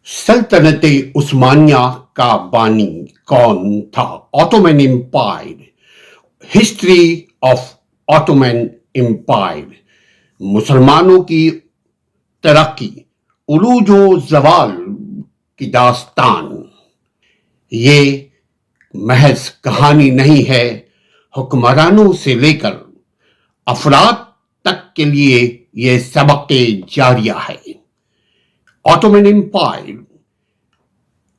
सल्तनत उस्मानिया का बानी कौन था? Ottoman empire, history of Ottoman empire, मुसलमानों की तरक्की, उरूज व जवाल की दास्तान। ये महज कहानी नहीं है, हुक्मरानों से लेकर अफराद तक के लिए ये सबक जारिया है। ऑटोमन एम्पायर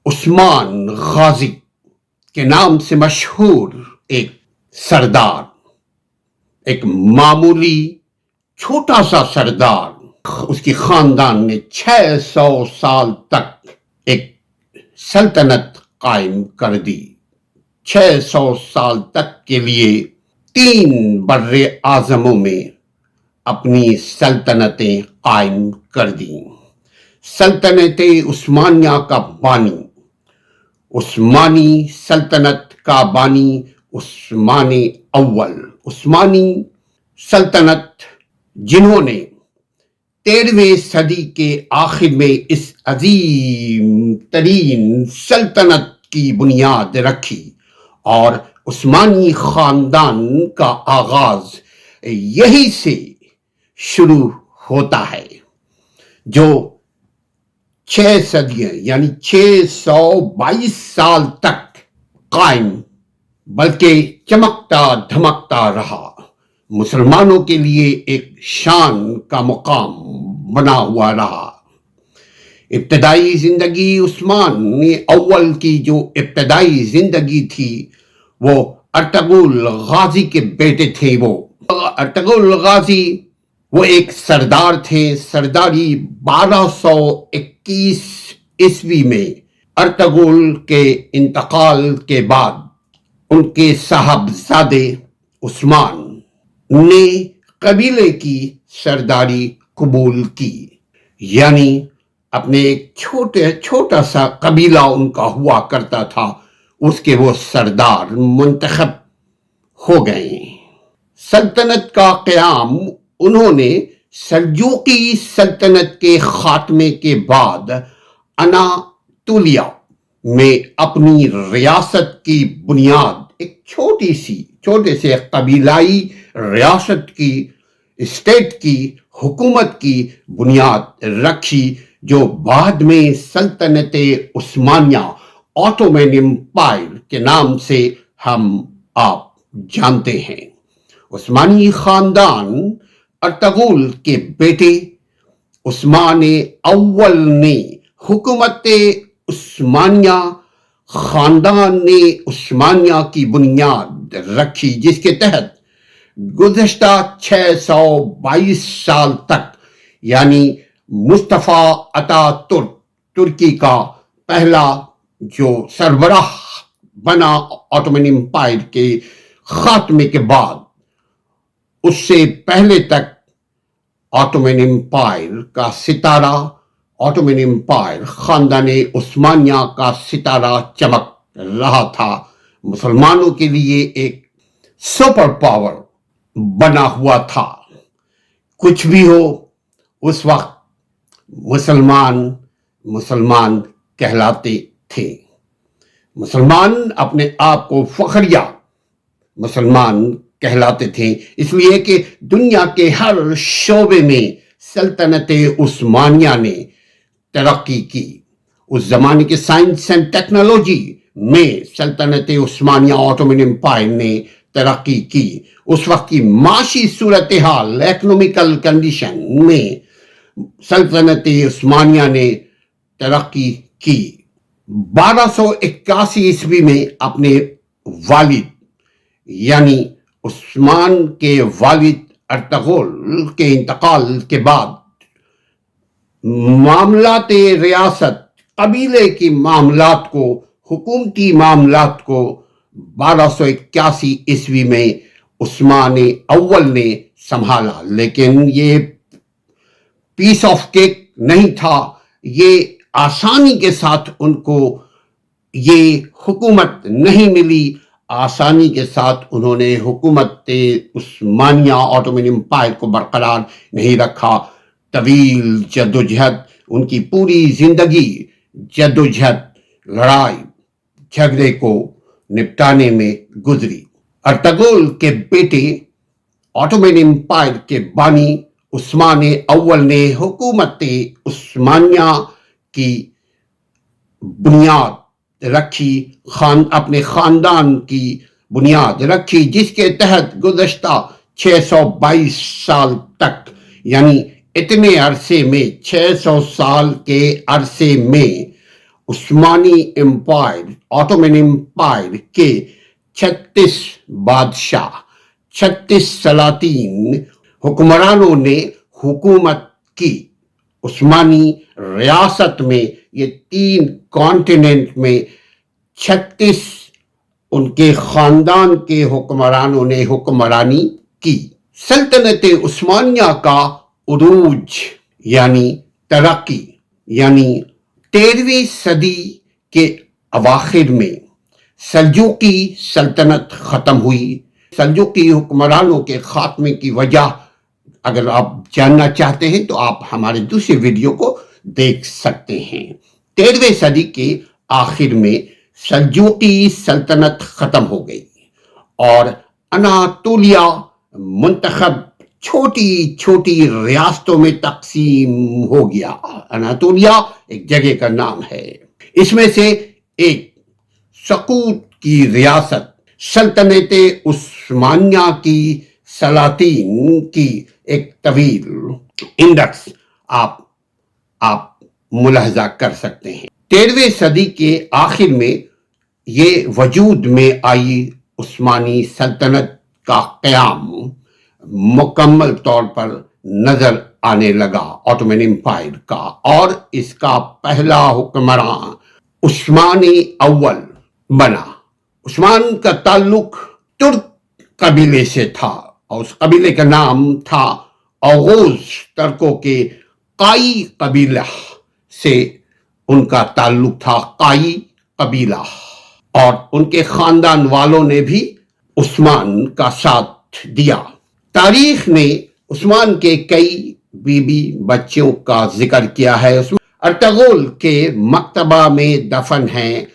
उस्मान गाजी के नाम से मशहूर एक सरदार, एक मामूली छोटा सा सरदार, उसकी खानदान ने 600 साल तक एक सल्तनत कायम कर दी। 600 साल तक के लिए 3 बर्रे आजमों में अपनी सल्तनतें कायम कर दी। सल्तनत उस्मानिया का बानी, उस्मानी सल्तनत का बानी उस्मानी अव्वल, उस्मानी सल्तनत जिन्होंने 13वीं सदी के आखिर में इस अजीम तरीन सल्तनत की बुनियाद रखी। और उस्मानी खानदान का आगाज यही से शुरू होता है, जो 6 सदियां यानी 622 साल तक कायम बल्कि चमकता धमकता रहा। मुसलमानों के लिए एक शान का मुकाम बना हुआ रहा। इब्तदाई जिंदगी उस्मान अव्वल की जो इब्तदाई जिंदगी थी वो अर्तुगरुल गाजी के बेटे थे। वो अर्तुगरुल गाजी वो एक सरदार थे। सरदारी 1221 ईस्वी में अर्तुगरुल के इंतकाल के बाद उनके साहबजादे उस्मान ने कबीले की सरदारी कबूल की, यानी अपने एक छोटा सा कबीला उनका हुआ करता था, उसके वो सरदार मुंतखब हो गए। सल्तनत का क़याम उन्होंने सल्जूकी सल्तनत के खात्मे के बाद अनातोलिया में अपनी रियासत की बुनियाद एक छोटे से कबीलाई रियासत की, स्टेट की हुकूमत की बुनियाद रखी, जो बाद में सल्तनत उस्मानिया ऑटोमन एम्पायर के नाम से हम आप जानते हैं। उस्मानी खानदान अर्तुगरुल के बेटे उस्मान अव्वल ने हुकूमत उस्मानिया खानदान ने उस्मानिया की बुनियाद रखी, जिसके तहत गुज़श्ता 622 साल तक यानी मुस्तफा अतातुर्क तुर्की का पहला जो सरबराह बना ऑटोमन एम्पायर के खात्मे के बाद, उससे पहले तक ऑटोमन एम्पायर का सितारा, ऑटोमन एम्पायर खानदान उस्मानिया का सितारा चमक रहा था। मुसलमानों के लिए एक सुपर पावर बना हुआ था। कुछ भी हो, उस वक्त मुसलमान कहलाते थे। मुसलमान अपने आप को फखरिया मुसलमान कहलाते थे, इसलिए कि दुनिया के हर शोबे में सल्तनत उस्मानिया ने तरक्की की। उस जमाने के साइंस एंड टेक्नोलॉजी में सल्तनत उस्मानिया ऑटोमन एम्पायर ने तरक्की की। उस वक्त की माशी सूरत हाल, इकोनॉमिकल कंडीशन में सल्तनत उस्मानिया ने तरक्की की। 1281 ईस्वी में अपने वालिद यानी उस्मान के वालिद अर्तुगरुल के इंतकाल के बाद मामलात रियासत, कबीले की मामलात को, हुकूमती मामलात को 1281 ईस्वी में उस्मान अव्वल ने संभाला। लेकिन ये पीस ऑफ केक नहीं था, ये आसानी के साथ उनको ये हुकूमत नहीं मिली। आसानी के साथ उन्होंने हुकूमत उस्मानिया ऑटोमन एम्पायर को बरकरार नहीं रखा। तवील जद्दोजहद, उनकी पूरी जिंदगी जद्दोजहद, लड़ाई झगड़े को निपटाने में गुजरी। अर्तुगरुल के बेटे ऑटोमन एम्पायर के बानी उस्मान अव्वल ने हुकूमत उस्मानिया की बुनियाद रखी, अपने खानदान की बुनियाद रखी, जिसके तहत गुज़श्ता 622 साल तक, यानी इतने अरसे में 600 साल के अरसे में उस्मानी एम्पायर, ऑटोमन एम्पायर के 36 बादशाह, 36 सलातीन हुक्मरानों ने हुकूमत की। उस्मानी रियासत में, ये 3 कॉन्टिनेंट में 36 उनके खानदान के हुक्मरानों ने हुक्मरानी की। सल्तनत उस्मानिया का उरूज यानी तरक्की, यानी 13वीं सदी के अवाखिर में सल्जूकी सल्तनत खत्म हुई। सल्जूकी हुक्मरानों के खात्मे की वजह अगर आप जानना चाहते हैं तो आप हमारे दूसरे वीडियो को देख सकते हैं। 13वीं सदी के आखिर में सल्जूकी सल्तनत खत्म हो गई और अनातोलिया मुंतखब छोटी छोटी रियासतों में तकसीम हो गया। अनातोलिया एक जगह का नाम है। इसमें से एक सकूत की रियासत सल्तनत उस्मानिया की सलातीन की एक तवील इंडेक्स आप मुलाहजा कर सकते हैं। 13वीं सदी के आखिर में ये वजूद में आई उस्मानी सल्तनत का क़याम मुकम्मल तौर पर नजर आने लगा ऑटोमन एम्पायर का, और इसका पहला हुक्मरान उस्मानी अव्वल बना। उस्मान का ताल्लुक तुर्क कबीले से था और उस कबीले का नाम था ओगुज। तुर्कों के काई कबीला से उनका ताल्लुक था, काई कबीला, और उनके खानदान वालों ने भी उस्मान का साथ दिया। तारीख ने उस्मान के कई बीबी बच्चों का जिक्र किया है। अर्तुगरुल के मकतबा में दफन हैं,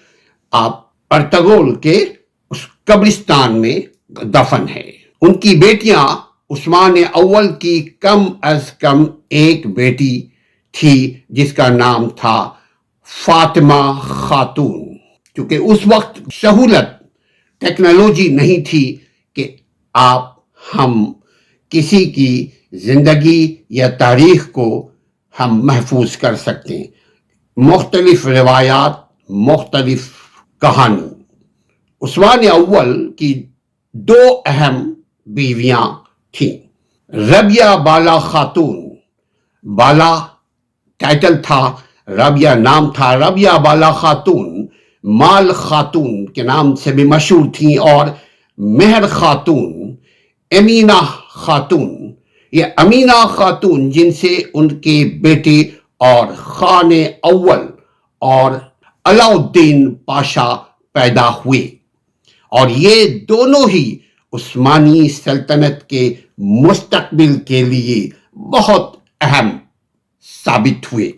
आप अर्तुगरुल के उस कब्रिस्तान में दफन है। उनकी बेटियां उस्मान अव्वल की कम अज कम एक बेटी थी जिसका नाम था फातिमा खातून। क्योंकि उस वक्त सहूलत टेक्नोलॉजी नहीं थी कि हम किसी की जिंदगी या तारीख को हम महफूज कर सकते। मुख्तलिफ रिवायात, मुख्तलिफ कहानी। उस्मान अव्वल की 2 अहम बीवियां थीं। रबिया बाला खातून, बाला टाइटल था, रबिया नाम था। रबिया बाला खातून माल खातून के नाम से भी मशहूर थी, और मेहर खातून, अमीना खातून, ये अमीना खातून जिनसे उनके बेटे और खान अव्वल और अलाउद्दीन पाशा पैदा हुए, और ये दोनों ही उस्मानी सल्तनत के मुस्तकबिल के लिए बहुत अहम साबित हुए।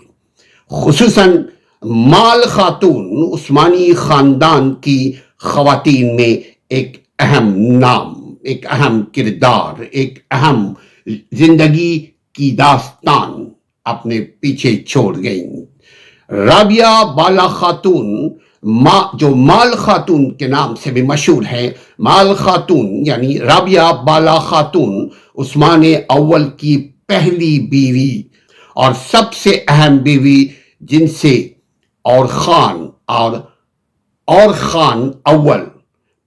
खुसूसन माल खातून उस्मानी खानदान की खवातीन में एक अहम नाम, एक अहम किरदार, एक अहम जिंदगी की दास्तान अपने पीछे छोड़ गई। राबिया बाला खातून जो माल खातून के नाम से भी मशहूर है, माल खातून यानी राबिया बाला खातून उस्मान अव्वल की पहली बीवी और सबसे अहम बीवी, जिनसे और खान अव्वल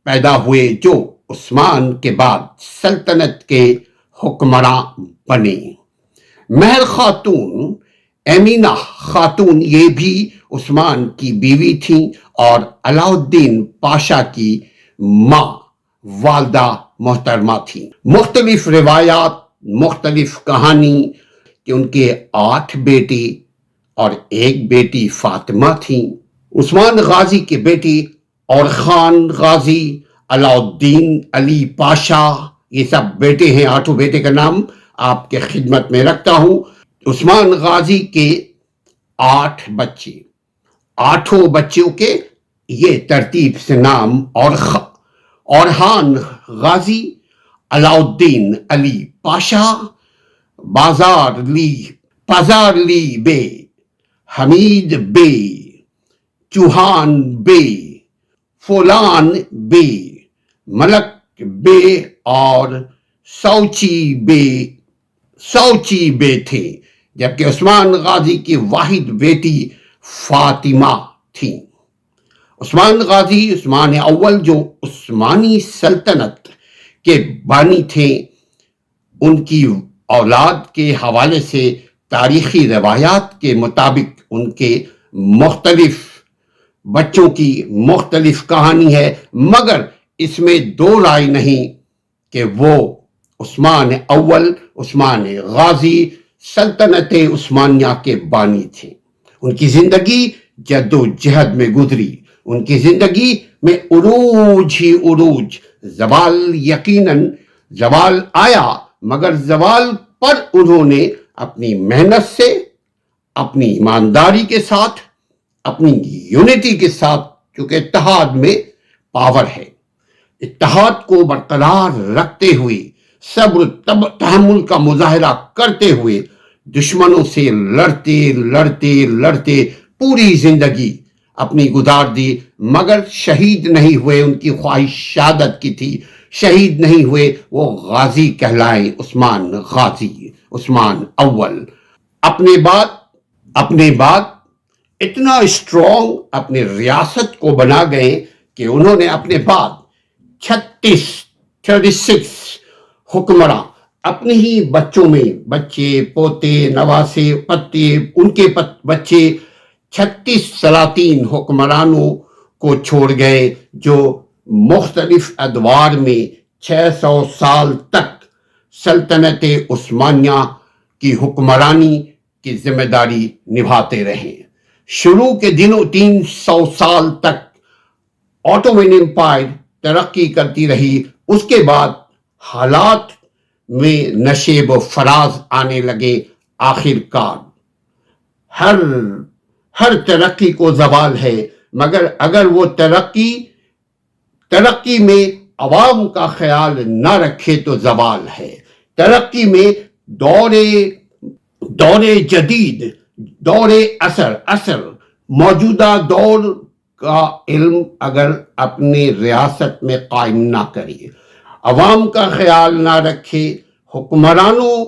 पैदा हुए जो उस्मान के बाद सल्तनत के हुक्मरान बने। मेहर खातून, अमीना खातून ये भी उस्मान की बीवी थी और अलाउद्दीन पाशा की माँ वालदा मोहतरमा थी। मुख्तलिफ रिवायात, मुख्तलिफ कहानी कि उनके 8 बेटे और 1 बेटी फातिमा थी। उस्मान गाजी के बेटी और खान गाजी, अलाउद्दीन अली पाशा, ये सब बेटे हैं। 8 बेटे का नाम आपके खिदमत में रखता हूं। उस्मान गाजी के 8 बच्चे 8 بچوں کے یہ ترتیب سے نام اورحان غازی، علاؤالدین علی پاشا، بازار لی بے، حمید بے، چوہان بے، فولان بے، ملک بے اور سوچی بے تھے، جبکہ عثمان غازی کی واحد بیٹی فاطمہ تھی۔ عثمان غازی عثمان اول جو عثمانی سلطنت کے بانی تھے، ان کی اولاد کے حوالے سے تاریخی روایات کے مطابق ان کے مختلف بچوں کی مختلف کہانی ہے، مگر اس میں دو رائے نہیں کہ وہ عثمان اول، عثمان غازی سلطنت عثمانیہ کے بانی تھے۔ ان کی زندگی جد و جہد میں گزری، ان کی زندگی میں عروج ہی عروج، زوال یقیناً زوال آیا، مگر زوال پر انہوں نے اپنی محنت سے، اپنی ایمانداری کے ساتھ، اپنی یونٹی کے ساتھ، کیونکہ اتحاد میں پاور ہے، اتحاد کو برقرار رکھتے ہوئے، صبر تحمل کا مظاہرہ کرتے ہوئے، دشمنوں سے لڑتے پوری زندگی اپنی گزار دی، مگر شہید نہیں ہوئے۔ ان کی خواہش شہادت کی تھی، شہید نہیں ہوئے، وہ غازی کہلائے، عثمان غازی، عثمان اول۔ اپنے بعد اتنا اسٹرانگ اپنی ریاست کو بنا گئے کہ انہوں نے اپنے بعد 36 حکمراں اپنے ہی بچوں میں، بچے، پوتے، نواسے، پتے، ان کے بچے، 36 سلاطین حکمرانوں کو چھوڑ گئے، جو مختلف ادوار میں 600 سال تک سلطنت عثمانیہ کی حکمرانی کی ذمہ داری نبھاتے رہے۔ شروع کے دنوں 300 سال تک آٹومن امپائر ترقی کرتی رہی، اس کے بعد حالات میں نشیب و فراز آنے لگے۔ آخر کار ہر ترقی کو زوال ہے، مگر اگر وہ ترقی میں عوام کا خیال نہ رکھے تو زوال ہے۔ ترقی میں دور جدید، دور اثر موجودہ دور کا علم اگر اپنے ریاست میں قائم نہ کرے، عوام کا خیال نہ رکھے، حکمرانوں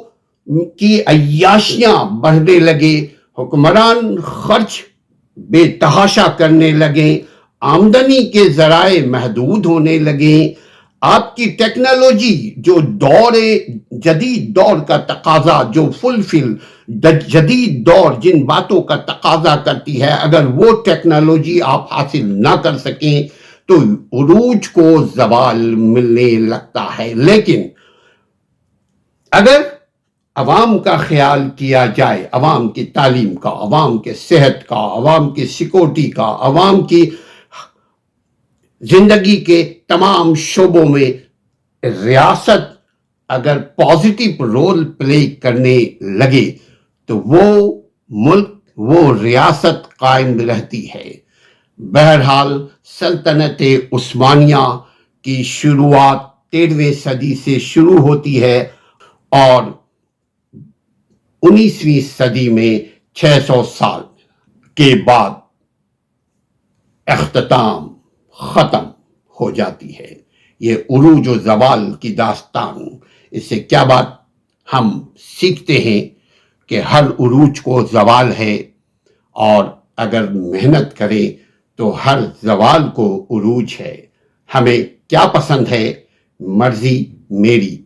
کی عیاشیاں بڑھنے لگے، حکمران خرچ بے تحاشا کرنے لگے، آمدنی کے ذرائع محدود ہونے لگے، آپ کی ٹیکنالوجی جو جدید دور کا تقاضا، جو جدید دور جن باتوں کا تقاضا کرتی ہے، اگر وہ ٹیکنالوجی آپ حاصل نہ کر سکیں تو عروج کو زوال ملنے لگتا ہے۔ لیکن اگر عوام کا خیال کیا جائے، عوام کی تعلیم کا، عوام کے صحت کا، عوام کی سیکورٹی کا، عوام کی زندگی کے تمام شعبوں میں ریاست اگر پازیٹیو رول پلے کرنے لگے تو وہ ملک، وہ ریاست قائم رہتی ہے۔ بہرحال سلطنت عثمانیہ کی شروعات 13ویں صدی سے شروع ہوتی ہے اور 19ویں صدی میں 600 سال کے بعد ختم ہو جاتی ہے۔ یہ عروج و زوال کی داستان، اس سے کیا بات ہم سیکھتے ہیں کہ ہر عروج کو زوال ہے، اور اگر محنت کریں تو ہر زوال کو عروج ہے۔ ہمیں کیا پسند ہے، مرضی میری۔